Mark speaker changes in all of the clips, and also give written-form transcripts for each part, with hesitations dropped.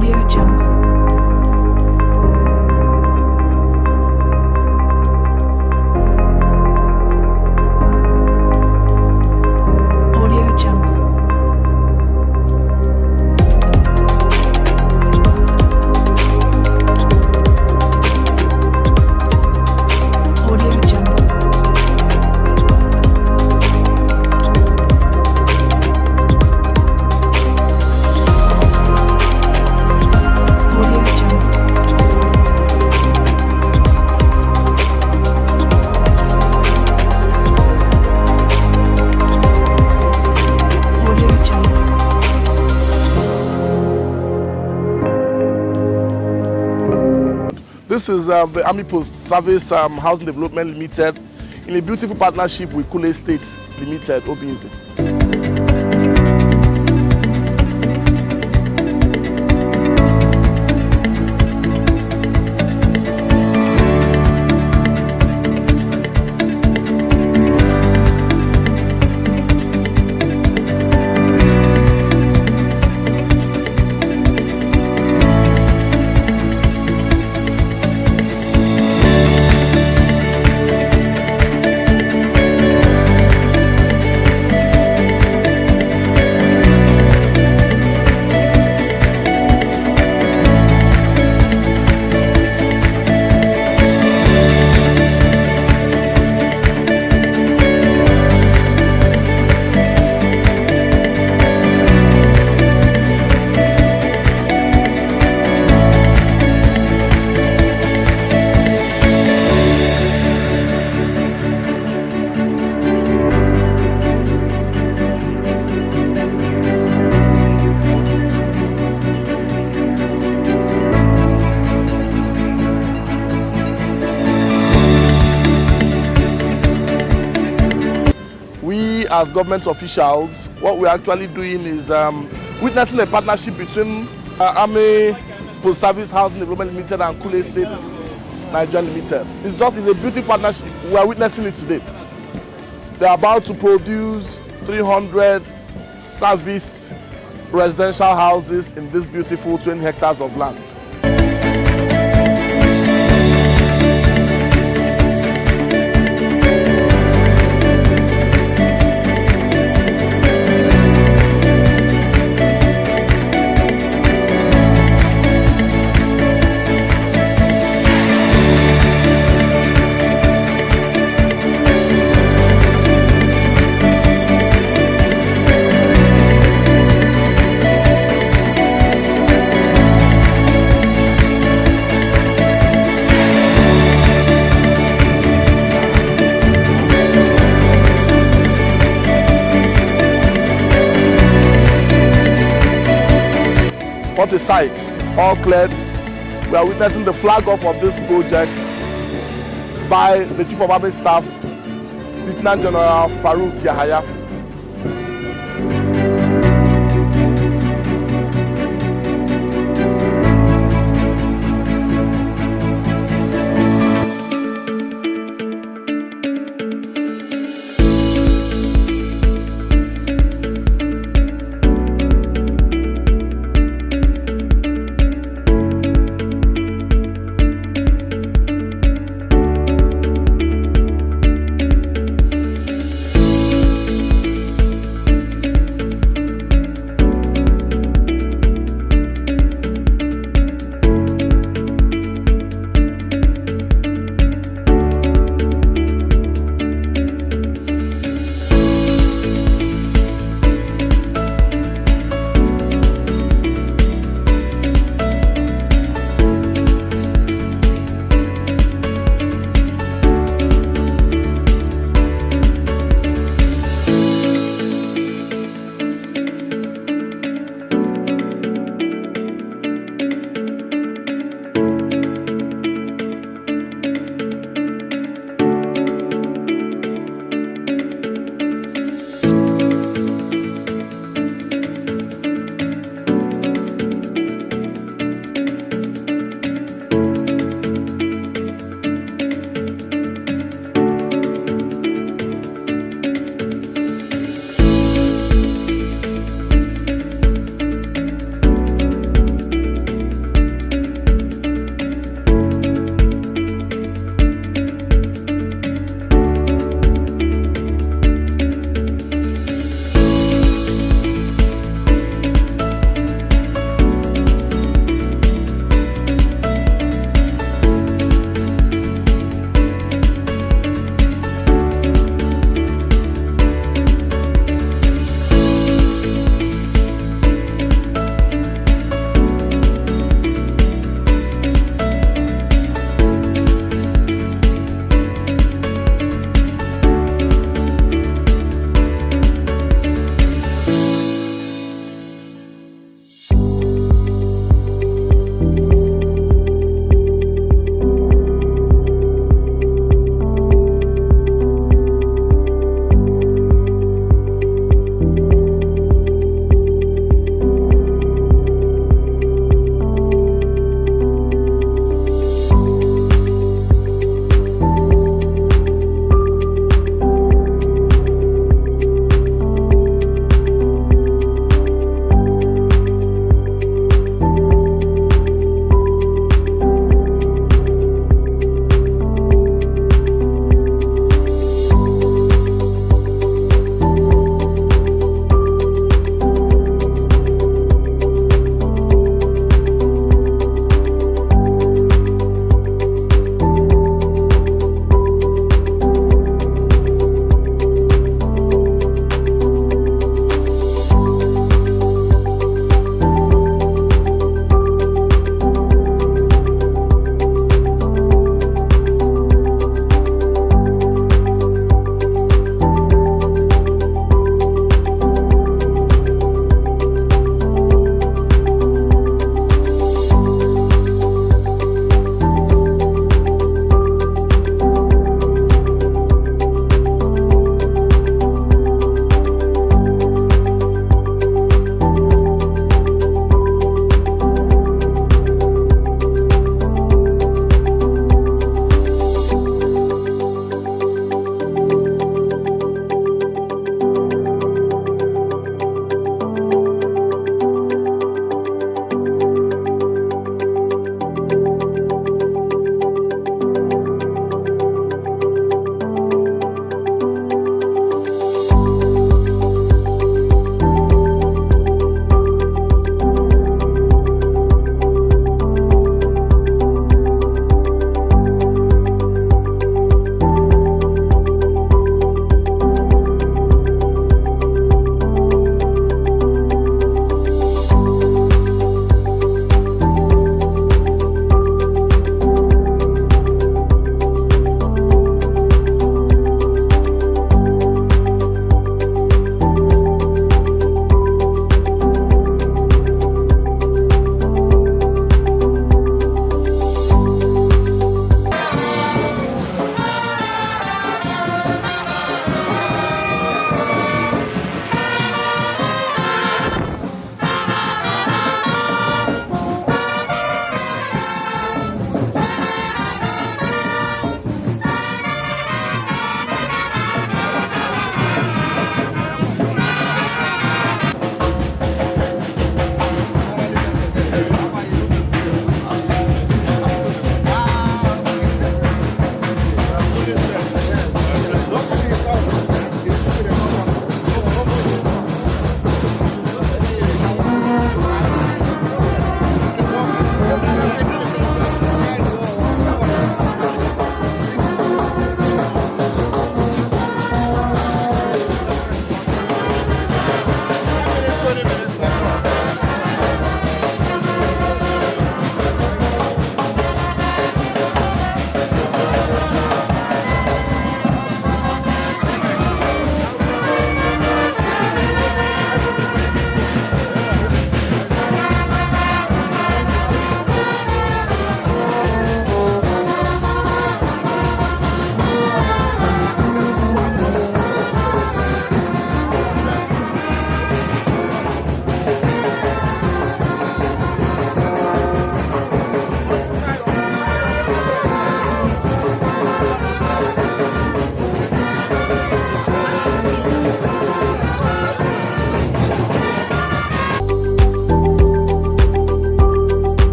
Speaker 1: Audio Jungle. Audio Jungle. Audio Jungle. Audio Jungle. Audio Jungle.
Speaker 2: This is the Army Post Service Housing Development Limited in a beautiful partnership with Kule State Limited, OBINZE. We as government officials, what we're actually doing is witnessing a partnership between Army Post Service Housing Development Limited and Kule State Nigerian Limited. It's a beautiful partnership. We are witnessing it today. They are about to produce 300 serviced residential houses in this beautiful 20 hectares of land. What a sight, all cleared. We are witnessing the flag off of this project by the Chief of Army Staff, Lieutenant General FARUK YAHAYA.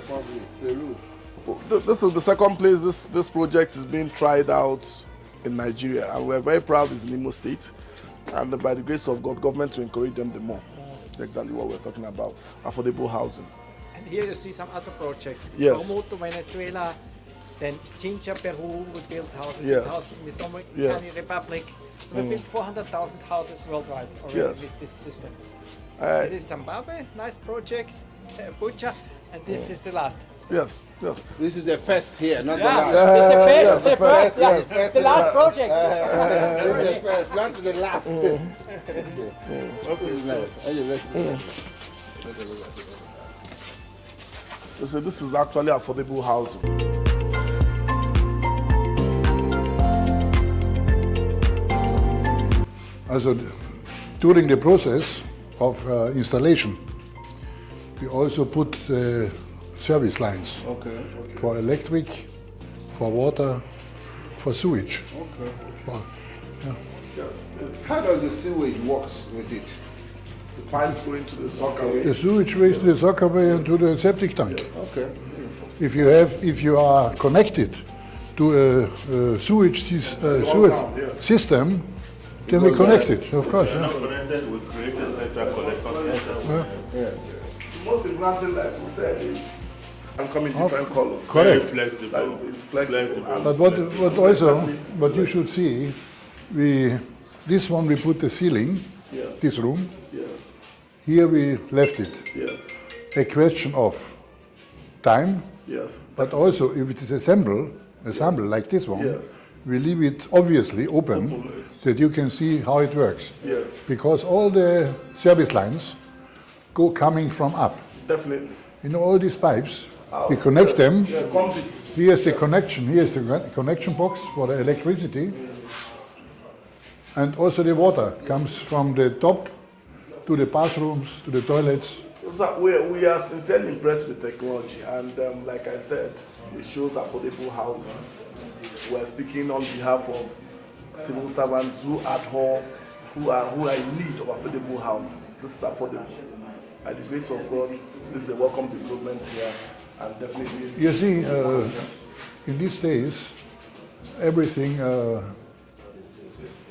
Speaker 3: Republic, Peru.
Speaker 2: This is the second place this project is being tried out in Nigeria, and we're very proud it's in Imo State. And by the grace of God, government to encourage them the more. Exactly what we're talking about, affordable housing.
Speaker 4: And here you see some other projects.
Speaker 2: Yes.
Speaker 4: Como to Venezuela, then Chincha, Peru, we built houses,
Speaker 2: Yes.
Speaker 4: houses in the Dominican
Speaker 2: Yes.
Speaker 4: Republic. So we built 400,000 houses worldwide already
Speaker 2: Yes.
Speaker 4: with this system.
Speaker 2: Uh,
Speaker 4: This is Zimbabwe, nice project, Bucha, and this is the last.
Speaker 2: yes, yes.
Speaker 3: This is the first here, not the
Speaker 4: Yeah,
Speaker 3: last.
Speaker 4: it's the
Speaker 2: yeah,
Speaker 4: best, the
Speaker 2: the
Speaker 4: first, yeah,
Speaker 3: the first,
Speaker 4: the last project.
Speaker 3: This is the first, not the last.
Speaker 2: This is actually affordable housing.
Speaker 5: Also, during the process of installation, we also put service lines for electric, for water, for sewage.
Speaker 3: Okay.
Speaker 5: Well,
Speaker 3: How does the sewage works with it?
Speaker 2: The pipes going to the soccer.
Speaker 5: the sewage waste to the soccer bay and to the septic tank.
Speaker 3: Okay.
Speaker 5: If you are connected to a sewage system, then we connect it, of course.
Speaker 6: We are
Speaker 5: Yeah.
Speaker 6: not connected, we create a central collection center.
Speaker 3: Yeah.
Speaker 2: Most important, like we said, is can come in different colors.
Speaker 6: Very
Speaker 5: Correct.
Speaker 6: flexible.
Speaker 2: Like, it's flexible.
Speaker 5: But what you should see, this one we put the ceiling,
Speaker 2: Yes.
Speaker 5: this room.
Speaker 2: Yes,
Speaker 5: Here we left it.
Speaker 2: yes,
Speaker 5: A question of time,
Speaker 2: yes.
Speaker 5: but also if it is assemble like this one,
Speaker 2: Yes.
Speaker 5: we leave it obviously open that you can see how it works.
Speaker 2: Yes.
Speaker 5: Because all the service lines go coming from up.
Speaker 2: Definitely.
Speaker 5: You know, all these pipes, we connect them.
Speaker 2: Yeah, conduit.
Speaker 5: Here's the connection box for the electricity. And also the water comes from the top to the bathrooms, to the toilets.
Speaker 2: So we are sincerely impressed with technology, and like I said, it shows affordable housing. We are speaking on behalf of civil servants who adhere, who are in need of affordable housing. This is affordable. By the grace of God, this is a welcome development here, and definitely.
Speaker 5: You see, in these days, everything,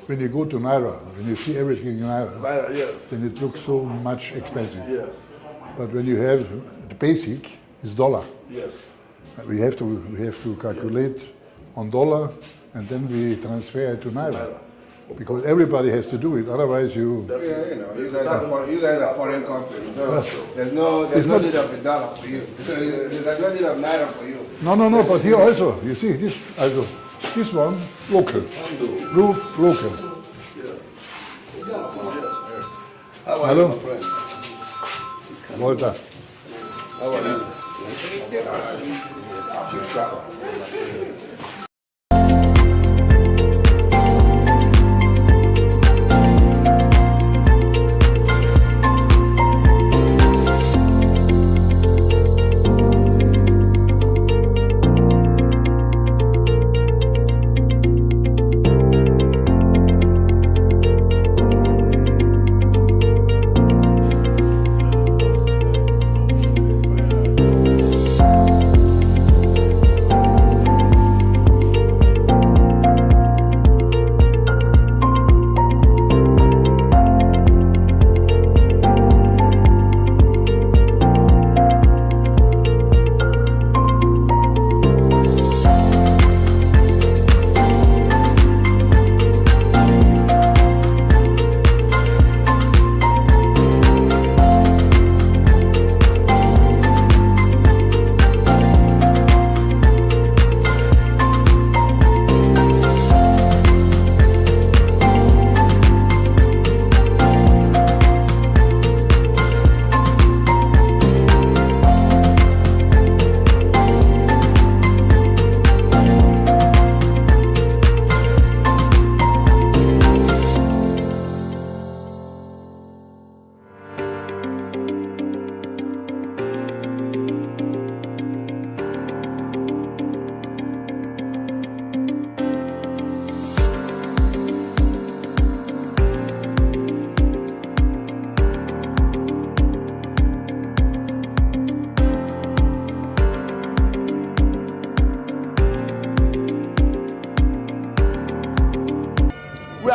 Speaker 5: when you go to Naira, when you see everything in Naira,
Speaker 2: Yes,
Speaker 5: then it looks so much expensive.
Speaker 2: yes,
Speaker 5: But when you have the basic, is dollar.
Speaker 2: yes.
Speaker 5: We have to calculate on dollar, and then we transfer it to Naira. Because everybody has to do it, otherwise you...
Speaker 3: Yeah, you know, you guys are foreign country, so there's no need of the dollar for you. There's no need of naira for you.
Speaker 5: No, but here also, you see, this one, local. Roof, local.
Speaker 3: How are
Speaker 5: Hello?
Speaker 3: you, my friend?
Speaker 5: Walter.
Speaker 3: How are you?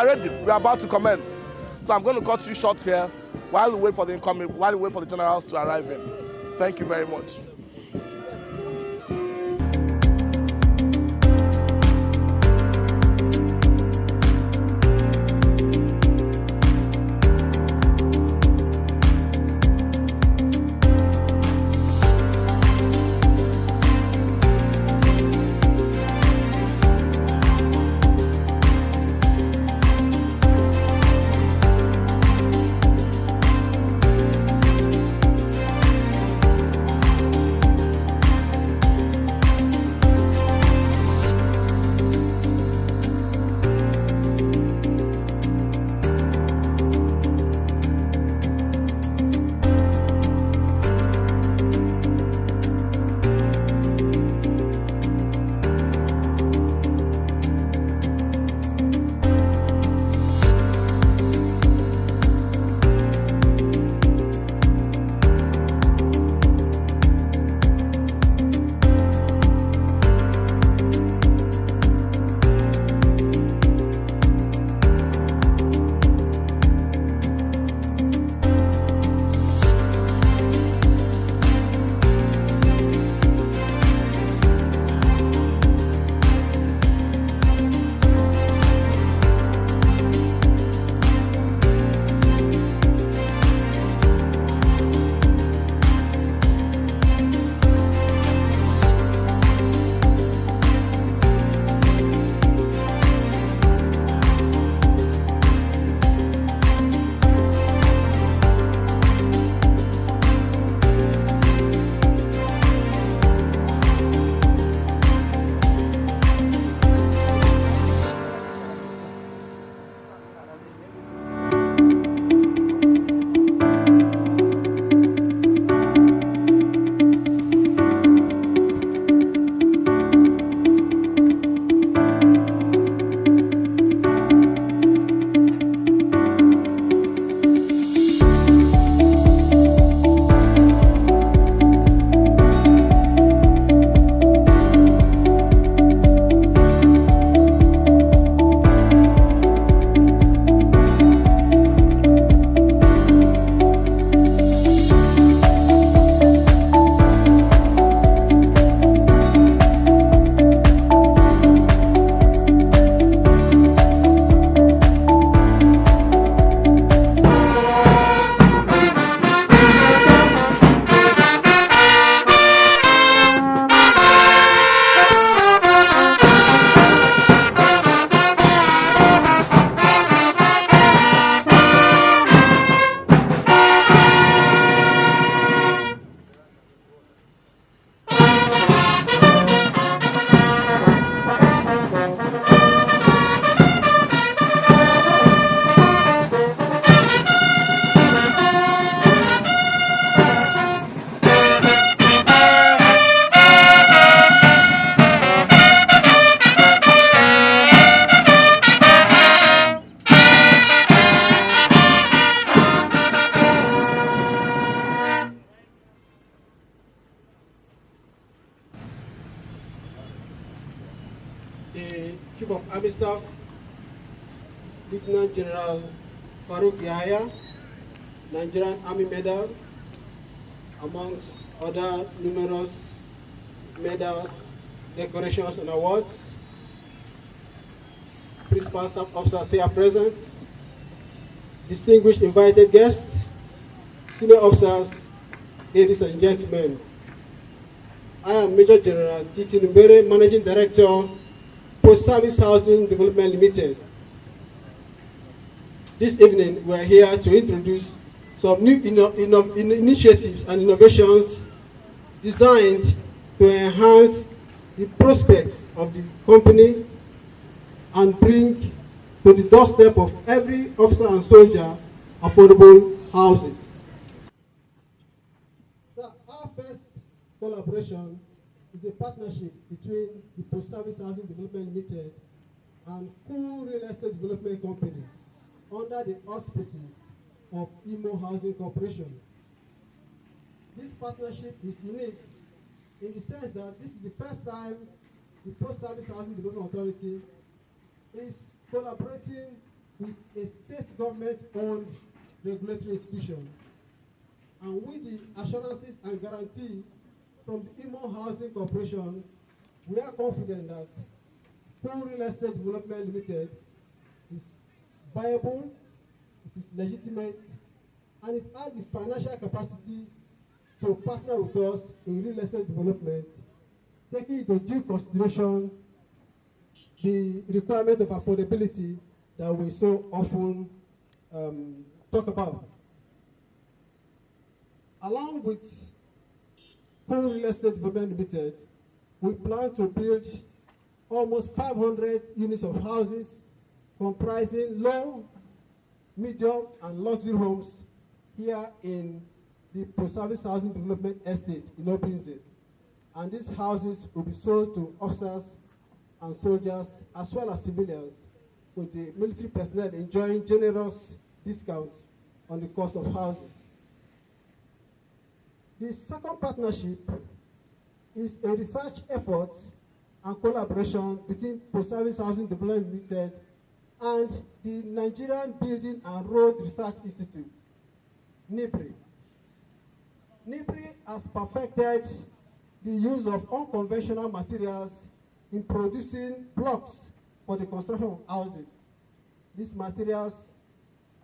Speaker 2: ready. We are about to commence. So I'm going to cut you short here while we wait for the incoming, while we wait for the generals to arrive in. Thank you very much.
Speaker 7: the Chief of Army Staff, Lieutenant General FARUK YAHAYA, Nigerian Army Medal, amongst other numerous medals, decorations, and awards. Principal staff officers here present, distinguished invited guests, senior officers, ladies and gentlemen. I am Major General Titi Numbere, Managing Director, Post Service Housing Development Limited. This evening, we are here to introduce some new initiatives and innovations designed to enhance the prospects of the company and bring to the doorstep of every officer and soldier affordable houses. So our first collaboration is a partnership between the Post Service Housing Development Limited and two real estate development companies under the auspices of Imo Housing Corporation. This partnership is unique in the sense that this is the first time the Post Service Housing Development Authority is collaborating with a state government-owned regulatory institution. And with the assurances and guarantee from the Imo Housing Corporation, we are confident that Full Real Estate Development Limited is viable, it is legitimate, and it has the financial capacity to partner with us in real estate development, taking into due consideration the requirement of affordability that we so often talk about. Along with Full Real Estate Development Limited, we plan to build almost 500 units of houses comprising low, medium, and luxury homes here in the post-service housing development estate in OBINZE. And these houses will be sold to officers and soldiers as well as civilians, with the military personnel enjoying generous discounts on the cost of houses. The second partnership is a research effort and collaboration between Post-Service Housing Development Limited and the Nigerian Building and Road Research Institute, NIBRI. NIBRI has perfected the use of unconventional materials in producing blocks for the construction of houses. These materials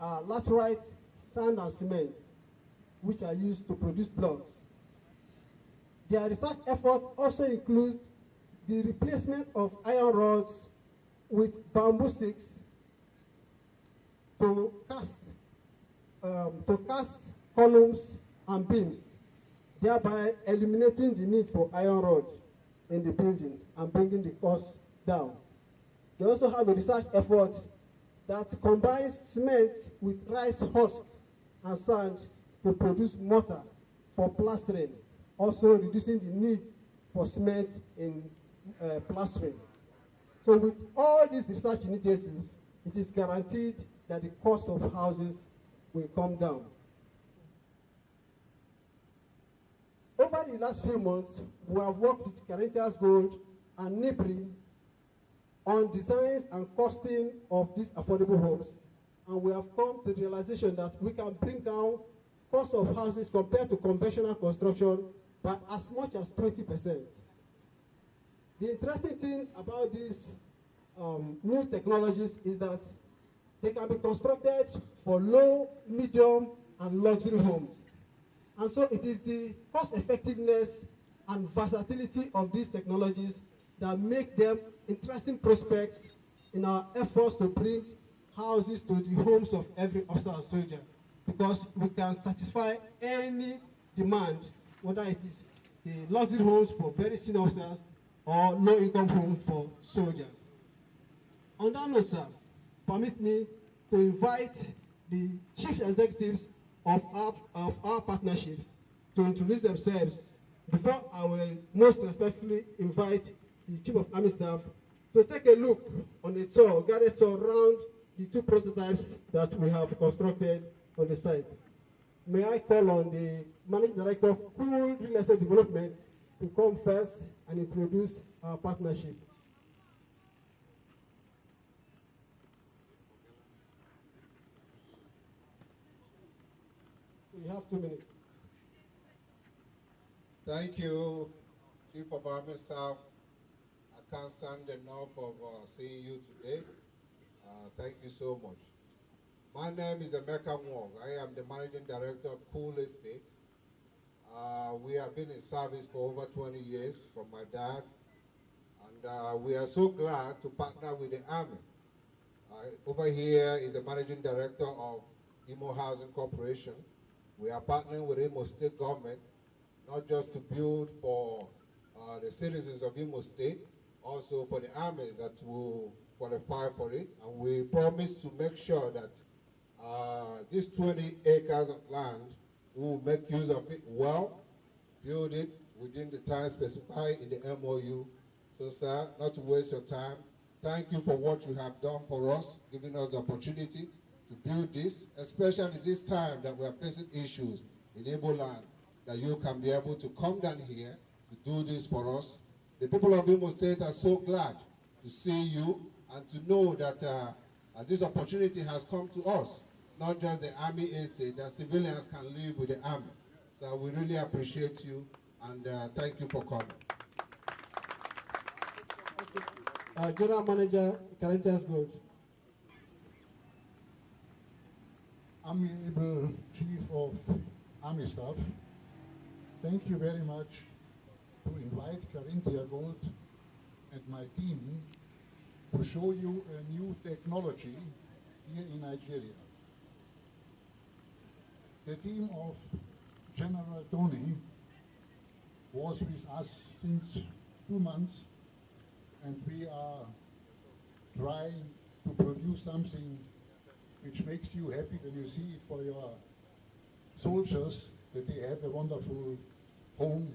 Speaker 7: are laterite, sand, and cement, which are used to produce blocks. Their research effort also includes the replacement of iron rods with bamboo sticks to cast columns and beams, thereby eliminating the need for iron rod in the building and bringing the cost down. They also have a research effort that combines cement with rice husk and sand to produce mortar for plastering, also reducing the need for cement in plastering. So with all these research initiatives, it is guaranteed that the cost of houses will come down. Over the last few months, we have worked with Carinthians Gold and NIBRI on designs and costing of these affordable homes, and we have come to the realization that we can bring down cost of houses compared to conventional construction by as much as 20%. The interesting thing about these new technologies is that they can be constructed for low, medium, and luxury homes. And so it is the cost effectiveness and versatility of these technologies that make them interesting prospects in our efforts to bring houses to the homes of every officer and soldier, because we can satisfy any demand, whether it is the luxury homes for very senior officers or low-income homes for soldiers. On that note, sir, permit me to invite the chief executives of our partnerships to introduce themselves before I will most respectfully invite the Chief of Army Staff to take a look on a tour, guided tour around the two prototypes that we have constructed on the site. May I call on the Managing Director of Full Real Estate Development to come first and introduce our partnership. You have 2 minutes.
Speaker 3: Thank you, Chief of Army Staff. I can't stand enough of seeing you today. Thank you so much. My name is Emeka Wong. I am the Managing Director of Cool Estate. We have been in service for over 20 years from my dad, and we are so glad to partner with the Army. Over here is the Managing Director of Imo Housing Corporation. We are partnering with Imo State government, not just to build for the citizens of Imo State, also for the armies that will qualify for it. And we promise to make sure that these 20 acres of land, we will make use of it well, build it within the time specified in the MOU. So, sir, not to waste your time, thank you for what you have done for us, giving us the opportunity to build this, especially this time that we are facing issues in Igbo land, that you can be able to come down here to do this for us. The people of Imo State are so glad to see you and to know that This opportunity has come to us, not just the Army estate, that civilians can live with the Army. So we really appreciate you, and thank you for coming.
Speaker 7: General Manager, Corinthians Gold.
Speaker 5: Amiable Chief of Army Staff, thank you very much to invite Carinthia Gold and my team to show you a new technology here in Nigeria. The team of General Tony was with us since 2 months, and we are trying to produce something which makes you happy when you see it for your soldiers, that they have a wonderful home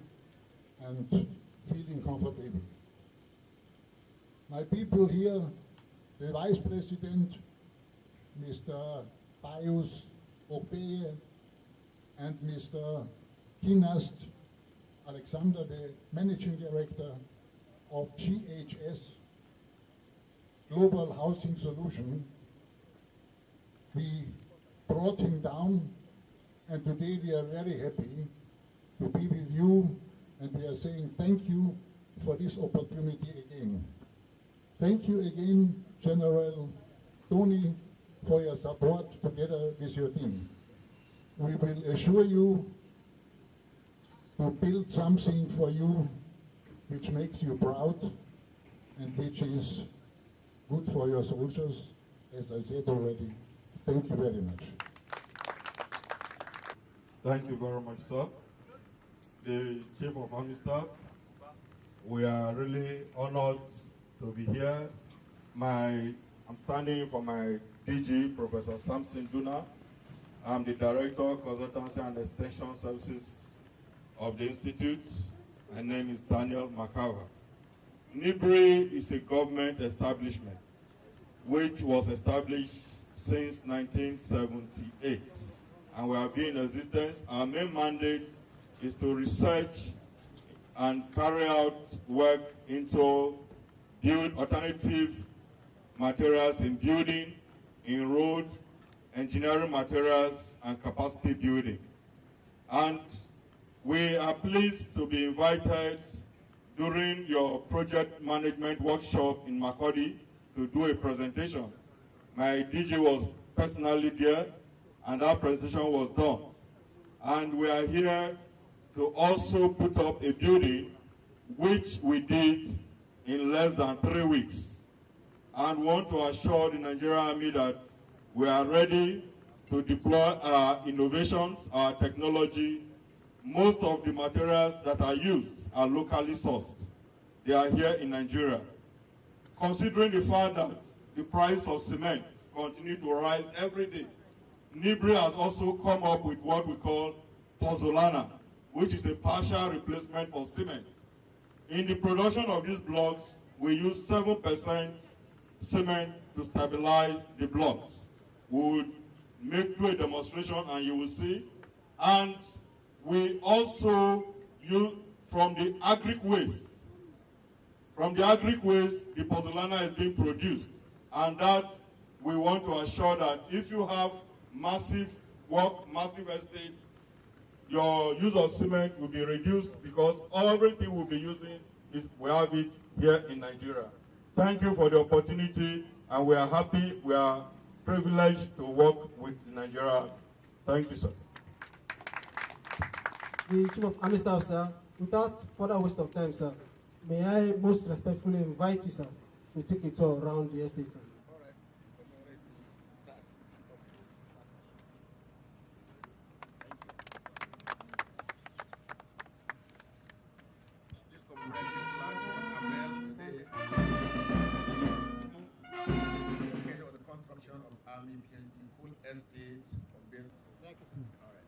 Speaker 5: and feeling comfortable. My people here, the Vice President, Mr. Pius Okpeye, and Mr. Kinast Alexander, the Managing Director of GHS, Global Housing Solution. We brought him down, and today we are very happy to be with you, and we are saying thank you for this opportunity again. Thank you again, General Tony, for your support together with your team. We will assure you to build something for you which makes you proud and which is good for your soldiers, as I said already. Thank you very much.
Speaker 6: Thank you very much, sir. The Chief of Army Staff, we are really honored to be here. I'm standing for my DG, Professor Samson Duna. I'm the Director of Consultancy and Extension Services of the Institute. My name is Daniel Makawa. NIBRI is a government establishment which was established since 1978, and we have been in existence. Our main mandate is to research and carry out work into build alternative materials in building, in road, engineering materials, and capacity building. And we are pleased to be invited during your project management workshop in Makurdi to do a presentation. My DG was personally there, and that presentation was done. And we are here to also put up a building, which we did in less than 3 weeks. And want to assure the Nigerian Army that we are ready to deploy our innovations, our technology. Most of the materials that are used are locally sourced. They are here in Nigeria. Considering the fact that the price of cement continues to rise every day, NIBRI has also come up with what we call pozzolana, which is a partial replacement for cement. In the production of these blocks, we use 7% cement to stabilize the blocks. We will do a demonstration and you will see. And we also use from the agric waste. From the agric waste, the pozzolana is being produced. And that we want to assure that if you have massive work, massive estate, your use of cement will be reduced because everything we'll be using we have it here in Nigeria. Thank you for the opportunity, and we are happy, we are privileged to work with Nigeria. Thank you, sir.
Speaker 7: The Chief of Army Staff, sir, without further waste of time, sir, may I most respectfully invite you, sir, to take a tour around the estate, sir.
Speaker 8: Army building full estate of building. Thank you, sir. All right.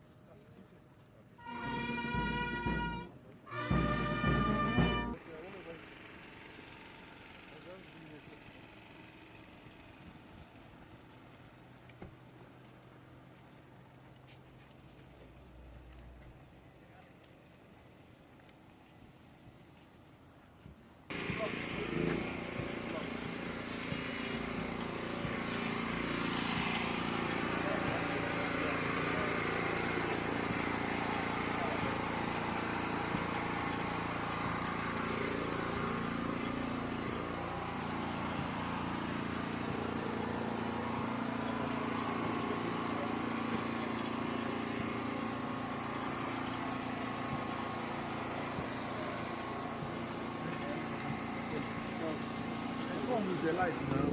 Speaker 2: come with the light now.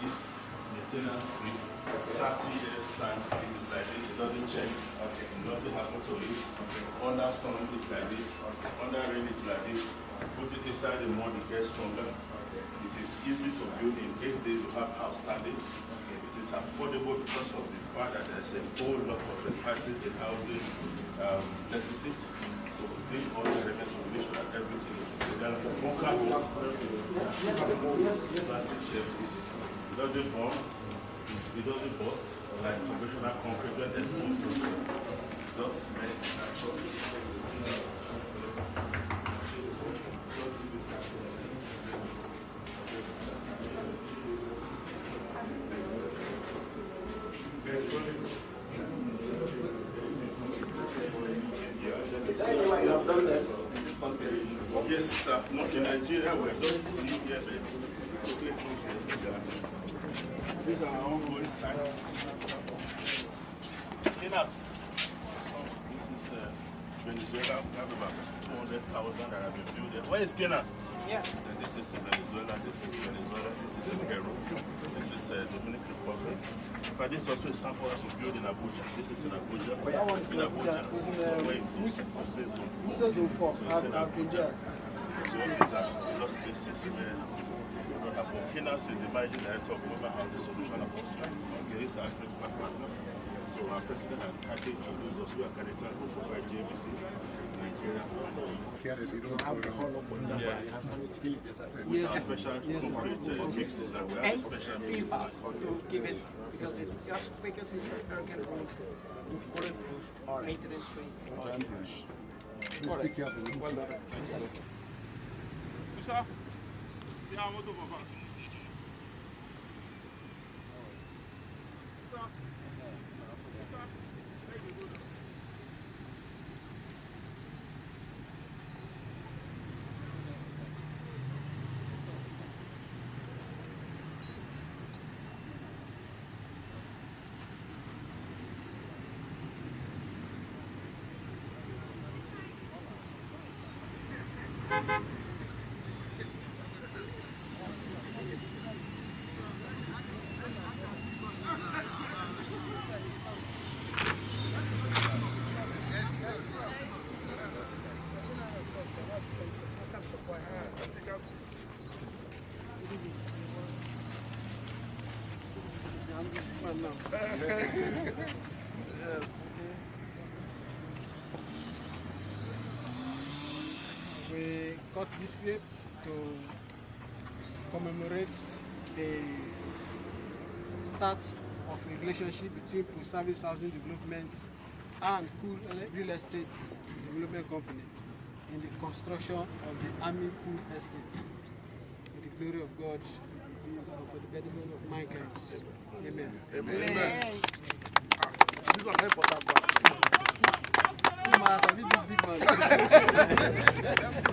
Speaker 8: It's maintenance free. 30 years time, it is like this. It doesn't change. Nothing happens to it. Under sun, it's like this. Under rain, it's like this. Put it inside the mud, it gets stronger. It is easy to build. In 8 days, you have house standing. It is affordable because of the fact that there's a whole lot of the prices in housing deficit. So we bring all the elements to make sure that everything is together. Plastic shape is, it doesn't burn, it doesn't burst like conventional concrete when there's no process. It does cement naturally. Yes, not in Nigeria, we're just new here, these are our ongoing sites. Skinners. This is Venezuela. We have about 200,000 that have been built there. Where is Skinners?
Speaker 4: Yeah.
Speaker 8: And this is Venezuela, this is Venezuela, this is Peru, this is Dominican Republic. But this also is sample that was built in Abuja. This is in Abuja. In Abuja. I've been there. So all these are just places where Skinners is the managing director of Global Housing Solution of Oscar. Okay, this is our principal partner. So our president and Kati introduced us. We are connected to JVC, Nigeria.
Speaker 3: We don't have the whole of
Speaker 8: We have special concrete mixes and we have special mixes.
Speaker 9: To give it, because it's just because it's the urgent room, bulletproof or maintenance free.
Speaker 7: We got this year to commemorate the start of a relationship between Post-Service Housing Development and Cool Real Estate Development Company in the construction of the Army Pool Estate. For the glory of God and for the betterment of mankind. Amen.
Speaker 2: Amen. These are very important parts.
Speaker 7: Big man.